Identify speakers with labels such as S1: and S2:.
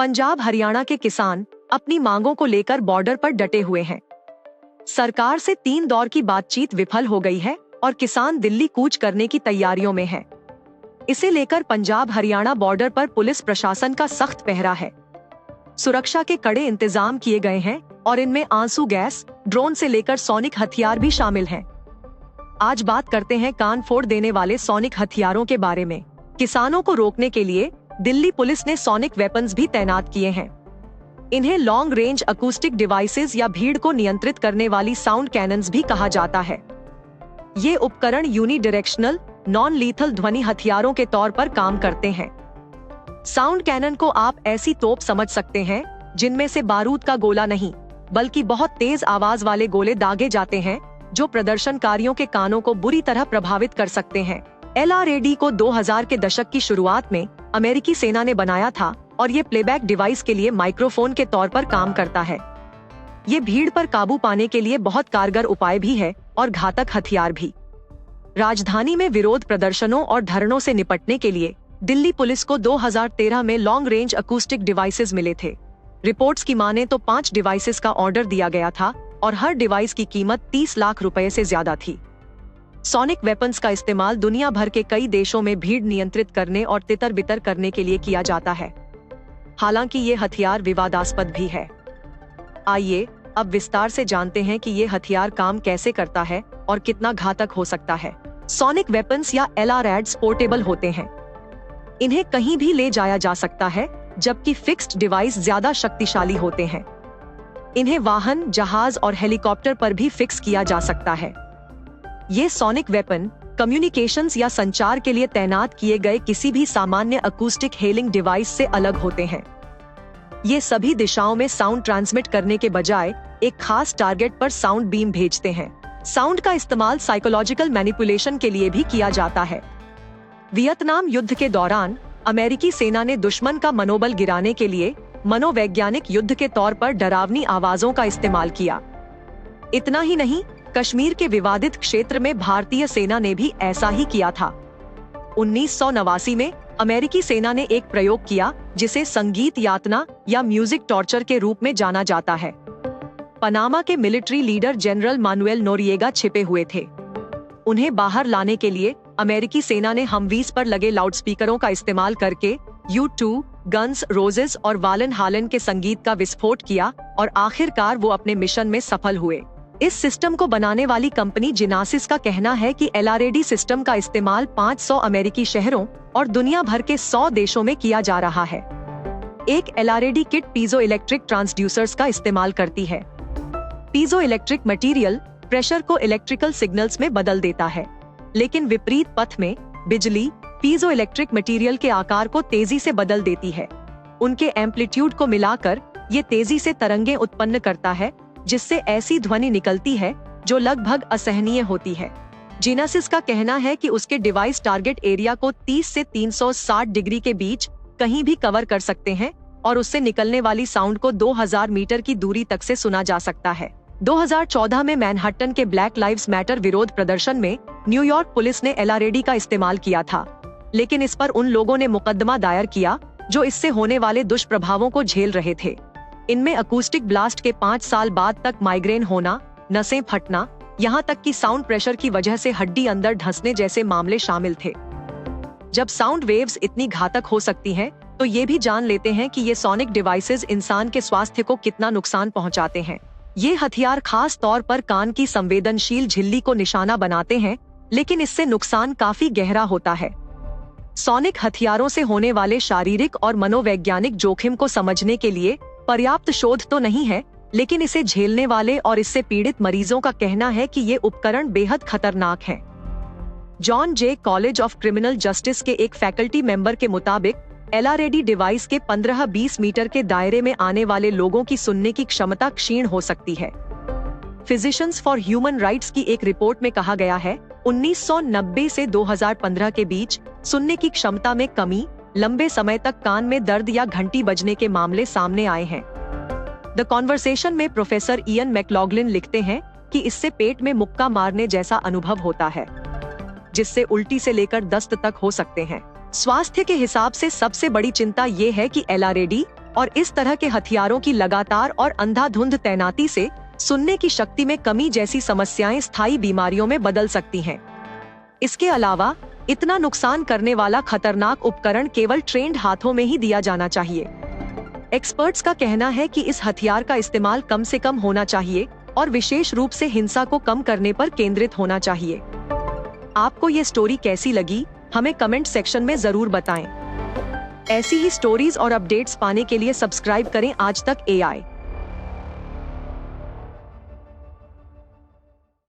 S1: पंजाब हरियाणा के किसान अपनी मांगों को लेकर बॉर्डर पर डटे हुए हैं। सरकार से 3 दौर की बातचीत विफल हो गई है और किसान दिल्ली कूच करने की तैयारियों में हैं। इसे लेकर पंजाब हरियाणा बॉर्डर पर पुलिस प्रशासन का सख्त पहरा है। सुरक्षा के कड़े इंतजाम किए गए हैं और इनमें आंसू गैस, ड्रोन से लेकर सॉनिक हथियार भी शामिल हैं। आज बात करते हैं कान फोड़ देने वाले सॉनिक हथियारों के बारे में। किसानों को रोकने के लिए दिल्ली पुलिस ने सॉनिक वेपन्स भी तैनात किए हैं। इन्हें लॉन्ग रेंज अकूस्टिक डिवाइसेस या भीड़ को नियंत्रित करने वाली साउंड कैनन्स भी कहा जाता है। ये उपकरण यूनिडायरेक्शनल, नॉन लीथल ध्वनि हथियारों के तौर पर काम करते हैं। साउंड कैनन को आप ऐसी तोप समझ सकते हैं जिनमें से बारूद का गोला नहीं, बल्कि बहुत तेज आवाज वाले गोले दागे जाते हैं जो प्रदर्शनकारियों के कानों को बुरी तरह प्रभावित कर सकते हैं। LRAD को 2000 के दशक की शुरुआत में अमेरिकी सेना ने बनाया था और ये प्लेबैक डिवाइस के लिए माइक्रोफोन के तौर पर काम करता है। ये भीड़ पर काबू पाने के लिए बहुत कारगर उपाय भी है और घातक हथियार भी। राजधानी में विरोध प्रदर्शनों और धरनों से निपटने के लिए दिल्ली पुलिस को 2013 में लॉन्ग रेंज अकूस्टिक डिवाइसेस मिले थे। रिपोर्ट्स की माने तो 5 डिवाइसेस का ऑर्डर दिया गया था और हर डिवाइस की कीमत 30 लाख रुपए से ज्यादा थी। सॉनिक वेपन्स का इस्तेमाल दुनिया भर के कई देशों में भीड़ नियंत्रित करने और तितर बितर करने के लिए किया जाता है। हालांकि ये हथियार विवादास्पद भी है। आइए अब विस्तार से जानते हैं कि ये हथियार काम कैसे करता है और कितना घातक हो सकता है। सॉनिक वेपन्स या LRADs पोर्टेबल होते हैं। इन्हें कहीं भी ले जाया जा सकता है, जबकि फिक्स्ड डिवाइस ज्यादा शक्तिशाली होते हैं। इन्हें वाहन, जहाज और हेलीकॉप्टर पर भी फिक्स किया जा सकता है। ये सॉनिक वेपन कम्युनिकेशंस या संचार के लिए तैनात किए गए किसी भी सामान्य अकूस्टिक हेलिंग डिवाइस से अलग होते हैं। ये सभी दिशाओं में साउंड ट्रांसमिट करने के बजाय एक खास टारगेट पर साउंड बीम भेजते हैं। साउंड का इस्तेमाल साइकोलॉजिकल मैनिपुलेशन के लिए भी किया जाता है। वियतनाम युद्ध के दौरान अमेरिकी सेना ने दुश्मन का मनोबल गिराने के लिए मनोवैज्ञानिक युद्ध के तौर पर डरावनी आवाजों का इस्तेमाल किया। इतना ही नहीं, कश्मीर के विवादित क्षेत्र में भारतीय सेना ने भी ऐसा ही किया था। 1989 में अमेरिकी सेना ने एक प्रयोग किया जिसे संगीत यातना या म्यूजिक टॉर्चर के रूप में जाना जाता है। पनामा के military leader general Manuel Noriega छिपे हुए थे। उन्हें बाहर लाने के लिए अमेरिकी सेना ने हमवीज पर लगे लाउडस्पीकरों का इस्तेमाल करके U2, गन्स रोजेस और वालन हालन के संगीत का विस्फोट किया और आखिरकार वो अपने मिशन में सफल हुए। इस सिस्टम को बनाने वाली कंपनी जिनासिस का कहना है कि LRAD सिस्टम का इस्तेमाल 500 अमेरिकी शहरों और दुनिया भर के 100 देशों में किया जा रहा है। एक LRAD kit piezo electric transducers का इस्तेमाल करती है। पीजो इलेक्ट्रिक मटेरियल प्रेशर को इलेक्ट्रिकल सिग्नल्स में बदल देता है, लेकिन विपरीत पथ में बिजली पीजो इलेक्ट्रिक मटेरियल के आकार को तेजी से बदल देती है। उनके एम्पलीट्यूड को मिलाकर ये तेजी से तरंगें उत्पन्न करता है, जिससे ऐसी ध्वनि निकलती है जो लगभग असहनीय होती है। जिनासिस का कहना है कि उसके डिवाइस टारगेट एरिया को 30 से 360 डिग्री के बीच कहीं भी कवर कर सकते हैं और उससे निकलने वाली साउंड को 2000 मीटर की दूरी तक से सुना जा सकता है। 2014 में मैनहट्टन के ब्लैक लाइव्स मैटर विरोध प्रदर्शन में न्यूयॉर्क पुलिस ने LRAD का इस्तेमाल किया था, लेकिन इस पर उन लोगों ने मुकदमा दायर किया जो इससे होने वाले दुष्प्रभावों को झेल रहे थे। इनमें अकूस्टिक ब्लास्ट के 5 साल बाद तक माइग्रेन होना, नसें फटना, यहाँ तक कि साउंड प्रेशर की वजह से हड्डी अंदर धंसने जैसे मामले शामिल थे। जब साउंड वेव्स इतनी घातक हो सकती हैं, तो ये भी जान लेते हैं कि ये सॉनिक डिवाइसेस इंसान के स्वास्थ्य को कितना नुकसान पहुंचाते हैं। ये हथियार खास तौर पर कान की संवेदनशील झिल्ली को निशाना बनाते हैं, लेकिन इससे नुकसान काफी गहरा होता है। सॉनिक हथियारों से होने वाले शारीरिक और मनोवैज्ञानिक जोखिम को समझने के लिए पर्याप्त शोध तो नहीं है, लेकिन इसे झेलने वाले और इससे पीड़ित मरीजों का कहना है कि ये उपकरण बेहद खतरनाक हैं। John J college of criminal justice के एक फैकल्टी मेंबर के मुताबिक LRAD डिवाइस के 15-20 मीटर के दायरे में आने वाले लोगों की सुनने की क्षमता क्षीण हो सकती है। फिजिशियंस फॉर ह्यूमन राइट्स की एक रिपोर्ट में कहा गया है, 1990 से 2015 के बीच सुनने की क्षमता में कमी, लंबे समय तक कान में दर्द या घंटी बजने के मामले सामने आए हैं। द कॉन्वर्सेशन में प्रोफेसर इयन मैकलॉगलिन लिखते हैं कि इससे पेट में मुक्का मारने जैसा अनुभव होता है, जिससे उल्टी से लेकर दस्त तक हो सकते हैं। स्वास्थ्य के हिसाब से सबसे बड़ी चिंता ये है कि LRAD और इस तरह के हथियारों की लगातार और अंधाधुंध तैनाती से सुनने की शक्ति में कमी जैसी समस्याएं स्थायी बीमारियों में बदल सकती हैं। इसके अलावा इतना नुकसान करने वाला खतरनाक उपकरण केवल ट्रेंड हाथों में ही दिया जाना चाहिए। एक्सपर्ट्स का कहना है कि इस हथियार का इस्तेमाल कम से कम होना चाहिए और विशेष रूप से हिंसा को कम करने पर केंद्रित होना चाहिए। आपको ये स्टोरी कैसी लगी, हमें कमेंट सेक्शन में जरूर बताएं। ऐसी ही स्टोरीज और अपडेट्स पाने के लिए सब्सक्राइब करें आज तक AI।